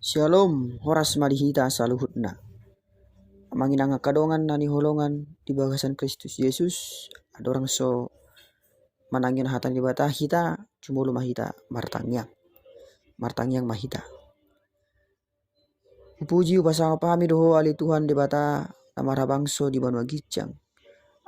Shalom, horas madihita saluhutna. Manginang kadongan nani holongan di bagasan Kristus Yesus. Ada orang so manangin hatan di bata hita cuma mahita martangyang mahita. Puji upasanga pami doho ali Tuhan di bata namara bangso di banua gicang.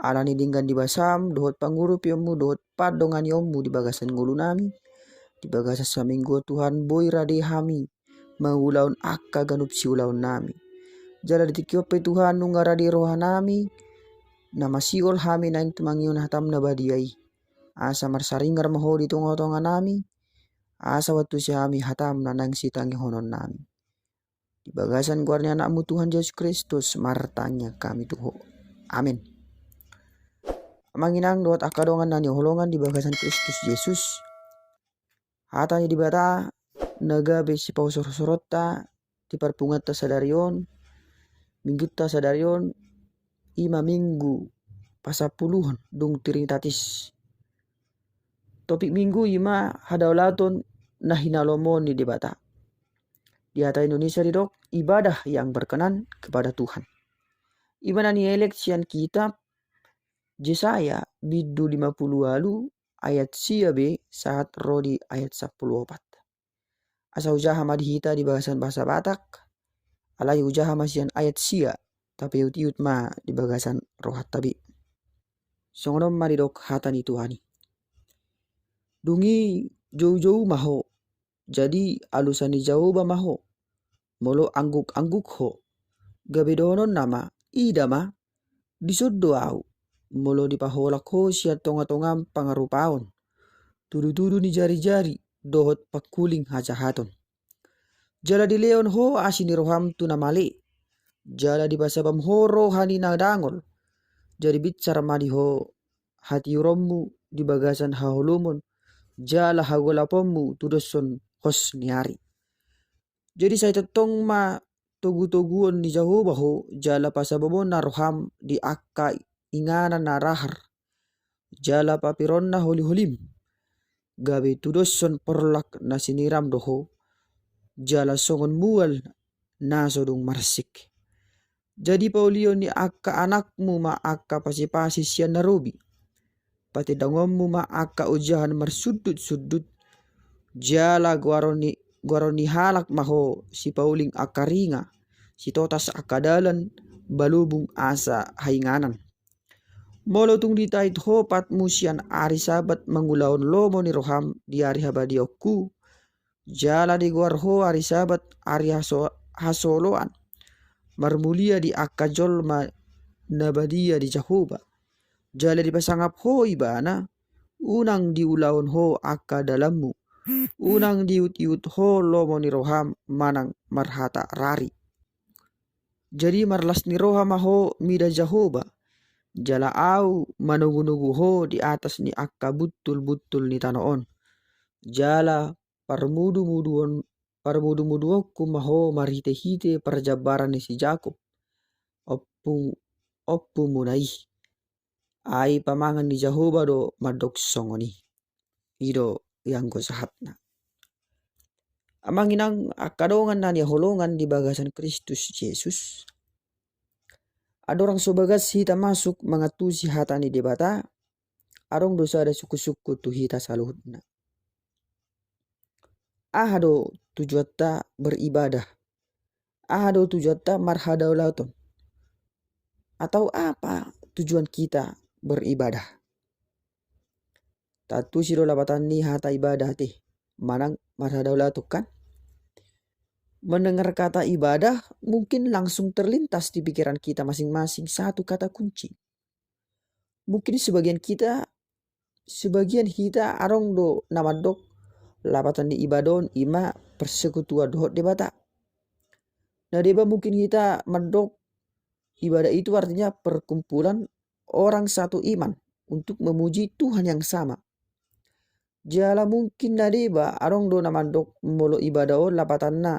Alani dinggan di basam dohot pangguru piomu dohot padongan yomu di bagasan ngulu nami. Di bagasan saminggu Tuhan boy rade hami mangulaun akka ganup siulaun nami. Jala ditikiope Tuhan nunggara di roha nami nama siol hami naing tumangiun hatam na badiai. Asa marsaringar maho di tonga nami. Asa watu si hami hatam na nang sitangi honon nami. Di bagasan guarnya anakmu Tuhan Yesus Kristus martanya kami tuho. Amin. Manginang doat akadongan nani holongan di bagasan Kristus Yesus. Hatanya di bata naga besi pau sorota di perpungat ta sadarion minggu ta sadarion 5 minggu pasapuluhan dung tiring tatis topik minggu ima hadaulaton nahinalomon di debata di hata Indonesia di dok ibadah yang berkenan kepada Tuhan. Ibana ni eleksian kitab Yesaya bidu 50 lalu ayat siabe saat rodi ayat 14. Asa ujaha madihita di bagasan bahasa Batak alai ujaha masian ayat sia tapi utiut ma di bagasan rohat tabi songonom maridok hatani Tuhani dungi jauh-jauh maho jadi alusani jauh ba maho molo angguk ho gabedonon nama idama disoddo au molo dipaholak ho sia tonga-tongam pangarupaon tudu-tudu ni jari-jari dohot pakuling hajahaton. Jala di leon ho asini roham tuna male. Jala di basabam ho rohani na dangol. Jadi bicara madi ho hati rommu di bagasan haholumon. Jala hagolapommu tudoson hos niari. Jadi saya tetong ma togu-toguon ni Jehovah ho jala pasabamon na roham di akka ingana na rahar. Jala papiron na holi-holim. Gabe tudoson porlak na siniram doho jala songon mual na sodong marsik. Jadi paulion ni akka anakmu ma akka pasi-pasi sian narobi. Pati dangommu ma akka ujahan marsudut-sudut. Jala guaroni halak maho si pauling akka ringa. Si totas akka dalan balubung asa hainganan. Molotung ditait hopat musian ari sabat mangulaon lomo ni roham di ari habadiokku. Jala di guar ho ari sabat ari hasoloan. Marmulia di akka jolma nabadia di Jehovah. Jala di pasangap ho ibana. Unang diulaon ho akka dalammu. Unang diut-iut ho lomo ni roham manang marhata rari. Jadi marlas ni roham ho mida Jehovah. Jala au manugu-nugu ho di atas ni akka butul-butul ni tanoon. Jala parmudu-muduokku maho marhite-hite perjabaran ni si Jakob. Oppu munai. Ai pamangan ni Jehovah do madok songoni. Ido yang go sahatna. Amanginang akadongan na ni holongan di bagasan Kristus Yesus. Ada orang sobagas hita masuk mengatusi hata ni debata. Arong dosa ada suku-suku tu hita saluhutna. Ahado tujuatta beribadah. Ahado tujuatta marhadaulaton. Atau apa tujuan kita beribadah? Tatu siro labatan ni hata ibadah teh. Manang marhadaulatuk kan? Mendengar kata ibadah mungkin langsung terlintas di pikiran kita masing-masing satu kata kunci. Mungkin sebagian kita arong do namadok lapatan di ibadon ima persekutua dohot debata. Nah deba mungkin kita madok ibadah itu artinya perkumpulan orang satu iman untuk memuji Tuhan yang sama. Jala mungkin deba arong do namadok molo ibadah lapatan na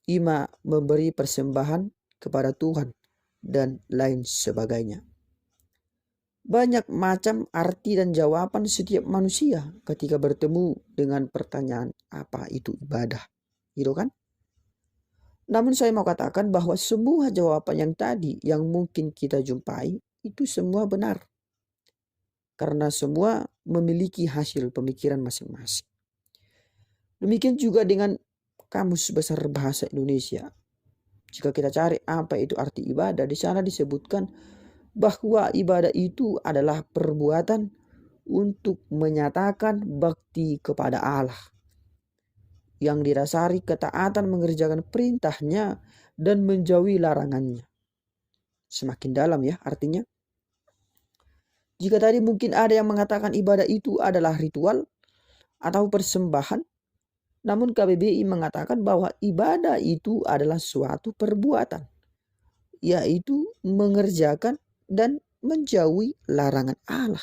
ima memberi persembahan kepada Tuhan dan lain sebagainya. Banyak macam arti dan jawaban setiap manusia ketika bertemu dengan pertanyaan apa itu ibadah. Gitu kan? Namun saya mau katakan bahwa semua jawaban yang tadi yang mungkin kita jumpai itu semua benar. Karena semua memiliki hasil pemikiran masing-masing. Demikian juga dengan Kamus Besar Bahasa Indonesia. Jika kita cari apa itu arti ibadah, di sana disebutkan bahwa ibadah itu adalah perbuatan untuk menyatakan bakti kepada Allah yang didasari ketaatan mengerjakan perintahnya dan menjauhi larangannya. Semakin dalam ya artinya. Jika tadi mungkin ada yang mengatakan ibadah itu adalah ritual atau persembahan, namun KBBI mengatakan bahwa ibadah itu adalah suatu perbuatan, yaitu mengerjakan dan menjauhi larangan Allah.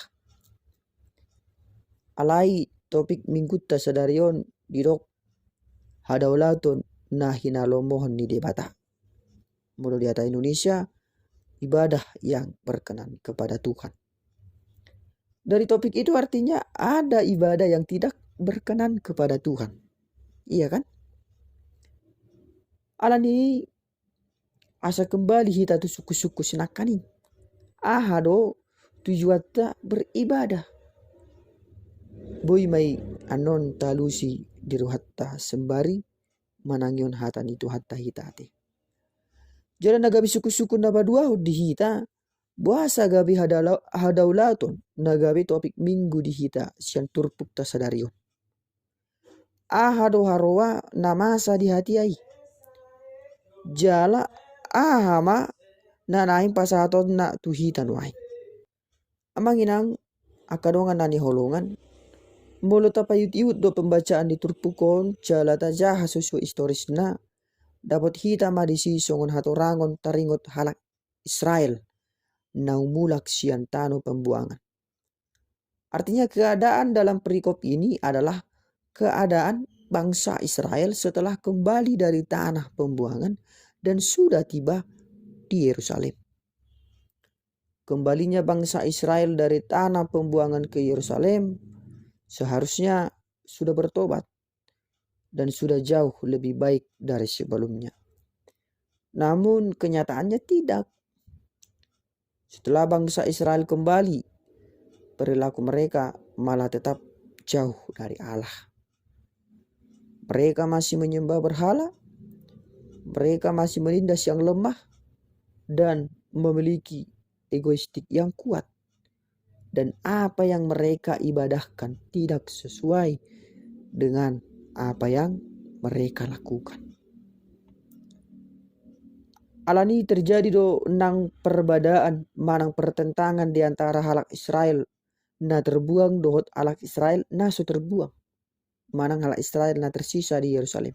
Alai topik minggu tasadarion dirok hadaulaton nahina lomohon ni debata. Menurut data Indonesia, ibadah yang berkenan kepada Tuhan. Dari topik itu artinya ada ibadah yang tidak berkenan kepada Tuhan. Iya kan? Alani asa kembali hita tu suku-suku sinakani. Ahado tujuata beribadah. Boy may anon talusi diruhatta sembari manangyon hatan itu hatta hitate. Jadi nagabi suku-suku nabadua di hita. Buasa gabi hadaulaton nagabi topik minggu di hita siang turpuk tasadarion. Ahado haroa namasa di hati ai. Jala ahama nanaim pasaton na tuhitan wai. Amang inang akadongan nani holongan. Molo tapayut-iut do pembacaan di turpukon jala tajaha susu historis na dapat hita madisi songon hatorangon taringot halak Israel. Naumulak siantano pembuangan. Artinya keadaan dalam perikop ini adalah keadaan bangsa Israel setelah kembali dari tanah pembuangan dan sudah tiba di Yerusalem. Kembalinya bangsa Israel dari tanah pembuangan ke Yerusalem seharusnya sudah bertobat dan sudah jauh lebih baik dari sebelumnya. Namun kenyataannya tidak. Setelah bangsa Israel kembali, perilaku mereka malah tetap jauh dari Allah. Mereka masih menyembah berhala, mereka masih menindas yang lemah, dan memiliki egoistik yang kuat. Dan apa yang mereka ibadahkan tidak sesuai dengan apa yang mereka lakukan. Alani terjadi do nang perbedaan manang pertentangan di antara halak Israel na terbuang dohot halak Israel na so terbuang. Manang halak Israel na tersisa di Yerusalem.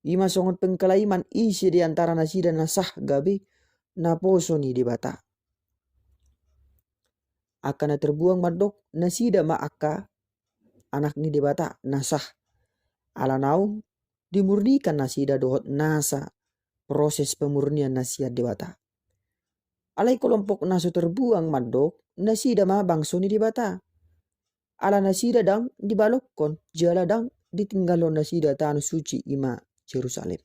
Ima songon pengkelaiman isi di antara nasida nasah gabi na poso ni di bata. Akan na terbuang madok nasida maaka anak ni di bata nasah. Ala naung dimurnikan nasida dohot nasa proses pemurnian nasihat dewata. Alai kelompok nasu terbuang madok nasida ma bangso ni debata. Ala nasida dang dibalokkon jala dang ditinggalon nasida tanu suci ima Jerusalem.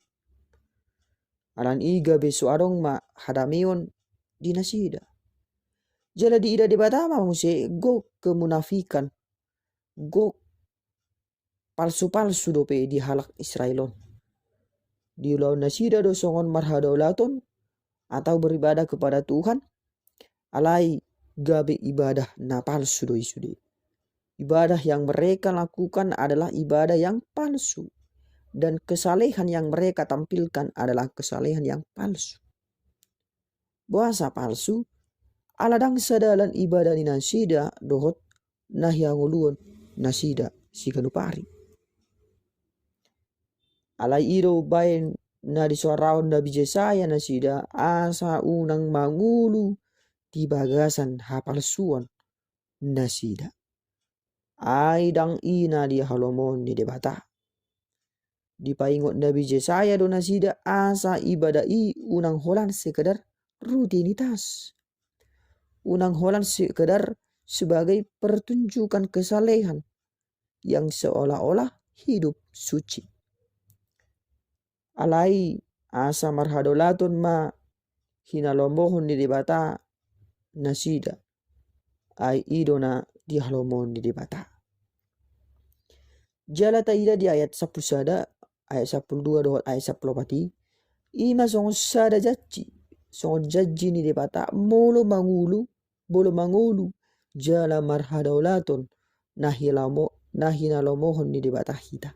Alan iga beso arong ma hadamion di nasida. Jala di ida debata ma muse go kemunafikan. Go palsu-palsu dope di halak Israelon. Di ulau nasida do songon marhadaulaton atau beribadah kepada Tuhan alai gabe ibadah na palsu do isude. Ibadah yang mereka lakukan adalah ibadah yang palsu dan kesalehan yang mereka tampilkan adalah kesalehan yang palsu. Bahasa palsu aladang sadalan ibadah ni nasida dohot nahyanguluon nasida siganupari. Alai iro bain na disuaraon na Yesaya nasida asa unang mangulu di bagasan hapalsuan nasida. Ay dang ina di halomon ni debata. Di paingot Nabi Yesaya do nasida asa ibadah i unang holan sekedar rutinitas. Unang holan sekedar sebagai pertunjukan kesalehan yang seolah-olah hidup suci. Alai asa marhadolatun ma hinalomohon ni debata nasida. Ai idona dihalomon di debata. Jala taida di ayat 10 sada, ayat 12 dohot ayat 10 pati. Ima songo sada jaji. Songo jaji ni debata bolo mangulu. Jala marhadaulaton nahinalomohon ni debata hita.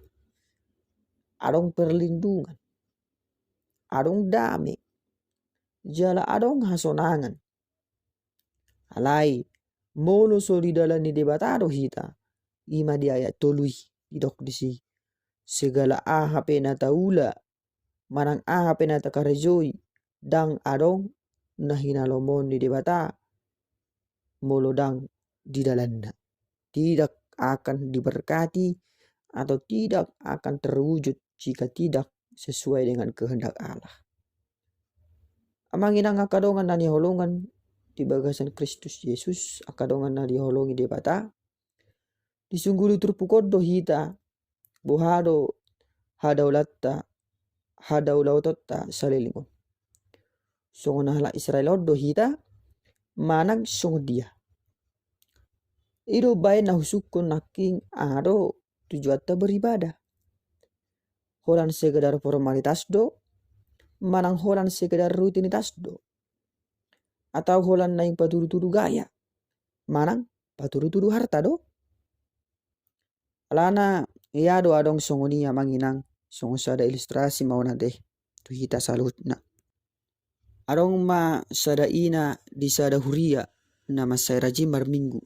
Adong perlindungan. Adong damai. Jala adong hasonangan. Alai molo solidala ni debata ado hita. Ima di ayat tolui idok disi. Segala ahape na taula. Manang ahape na takarejoi. Dang adong nahinalomon ni debata. Molo dang di dalanna. Tidak akan diberkati atau tidak akan terwujud jika tidak sesuai dengan kehendak Allah. Amanginang akadongan na niholongan di bagasan Kristus Yesus akadongan na diholongi debata. Disunggulu turpukodo hita buhado hadaulatotta salilingon. Songo nahala Israel odo hita manang songo dia. Ido bae na husukun naking ado tujuatta beribadah. Holan sekedar formalitas do, manang holan sekedar rutinitas do. Atau holan naing paturu-turu gaya, manang paturu-turu harta do. Alana iya do adong songonia manginang songo sada ilustrasi mauna deh tu hita salutna. Adong ma sada ina di sada huria nama saya rajin minggu.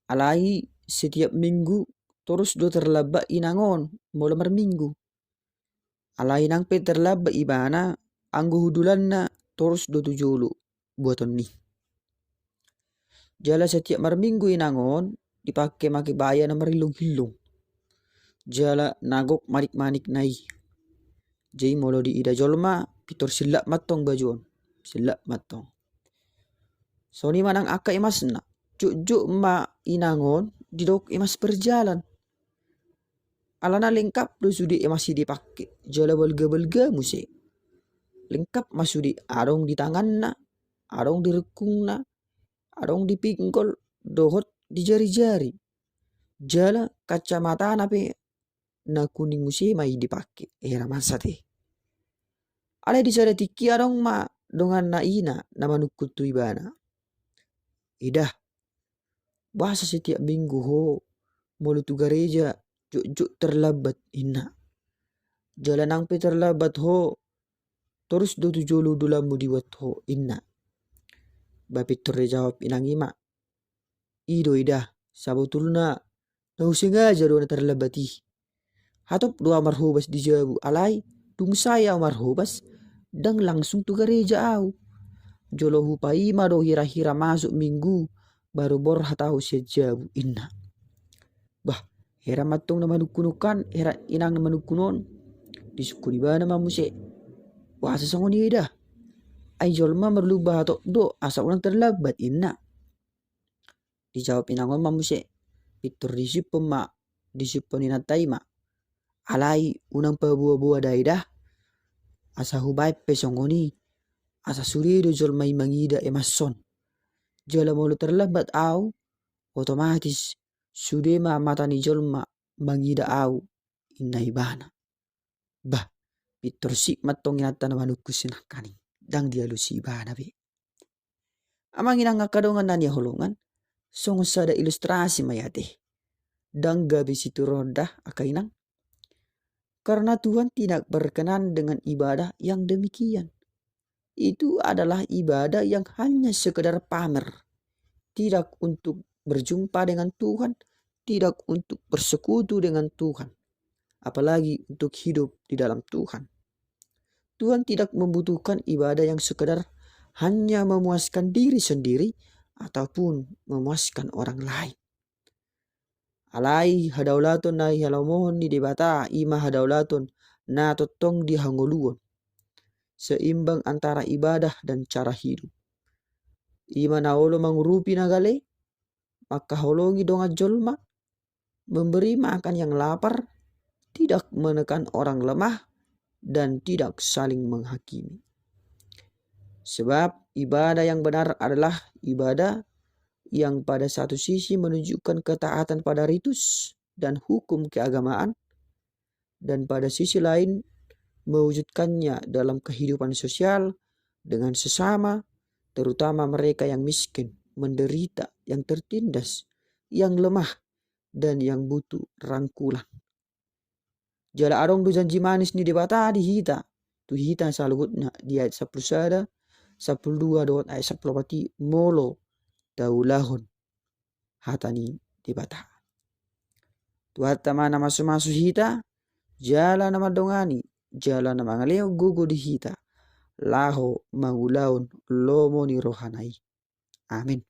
Alai setiap minggu terus do terlaba inangon molo minggu. Alai nang pe terlaba ibana anggu hudulanna terus do tujulu buaton nih. Jala setiap minggu inangon dipakai make baya na marilung-hilung. Jala nagok manik-manik nai. Jadi molo di ida jolma pitor silak matong bajuan. Silak matong. Soni manang aka imasna. Juk ma inangon didok emas berjalan. Alana lengkap do sudi masih dipakai. Jala belga muse. Lengkap masudi adong di tanganna, adong di rekungna, adong di pinggol, dohot di jari-jari. Jala kacamata nape na kuning muse mai dipakai. Era masa teh. Ale di sada tiki adong ma dongan na ina nama nukutu ibana. Idah. Bahasa setiap minggu ho mulu tu gereja juk terlambat ina. Jalan nang pe terlambat ho terus do tu jolu dulamu diwat ho ina. Bapi jawab inang ima. Ido idah sabutulna na usengaja do na terlambati. Hatop dua marhobas dijabu alai dung saya marhobas dang langsung tu gereja au. Jolo hupai ma do hira-hira masuk minggu baru bor hatau sejabu inna. Bah, hera matong na manukunukan, hera inang na manukunon. Disukuni ba na mamuse. Wah, sasangoni ida. Ay jolma merlubah atau do asa ulang terlambat inna. Dijawab inangon mamuse. Pitur disipon ma, disipon inatai ma. Alai unang pabuah-buah daidah. Asa hubai pesongoni. Asa surido jolma imangida emason. Jala mulu terlambat au, otomatis sudema mata ni jolma mangida au inna ibana. Bah, pitor si matong inata na manukus sinakani. Dang dialusi ibana be. Amang inang akadongan na niya holongan, songo sada ilustrasi mayate. Dang gabi situ roda akainang. Karena Tuhan tidak berkenan dengan ibadah yang demikian. Itu adalah ibadah yang hanya sekedar pamer. Tidak untuk berjumpa dengan Tuhan. Tidak untuk bersekutu dengan Tuhan. Apalagi untuk hidup di dalam Tuhan. Tuhan tidak membutuhkan ibadah yang sekedar hanya memuaskan diri sendiri. Ataupun memuaskan orang lain. Alai hadaulaton na ihalamohon di debata ima hadaulaton na totong di hangoluon. Seimbang antara ibadah dan cara hidup. Ima naolo mangurupi nagale, maka holongi donga jolma, memberi makan yang lapar, tidak menekan orang lemah, dan tidak saling menghakimi. Sebab ibadah yang benar adalah ibadah yang pada satu sisi menunjukkan ketaatan pada ritus dan hukum keagamaan, dan pada sisi lain mewujudkannya dalam kehidupan sosial dengan sesama, terutama mereka yang miskin, menderita, yang tertindas, yang lemah, dan yang butuh rangkulan. Jala adong du janji manis ni debata di hita. Tu hita salugutna di ayat 11, 12 dot ayat 10 molo daulahon hatani debata. Tu hatta mana masu-masu hita, jala nama dongani, jala nama ngaleo gugu di hita. Laho mangulaun lomo ni rohanai. Amin.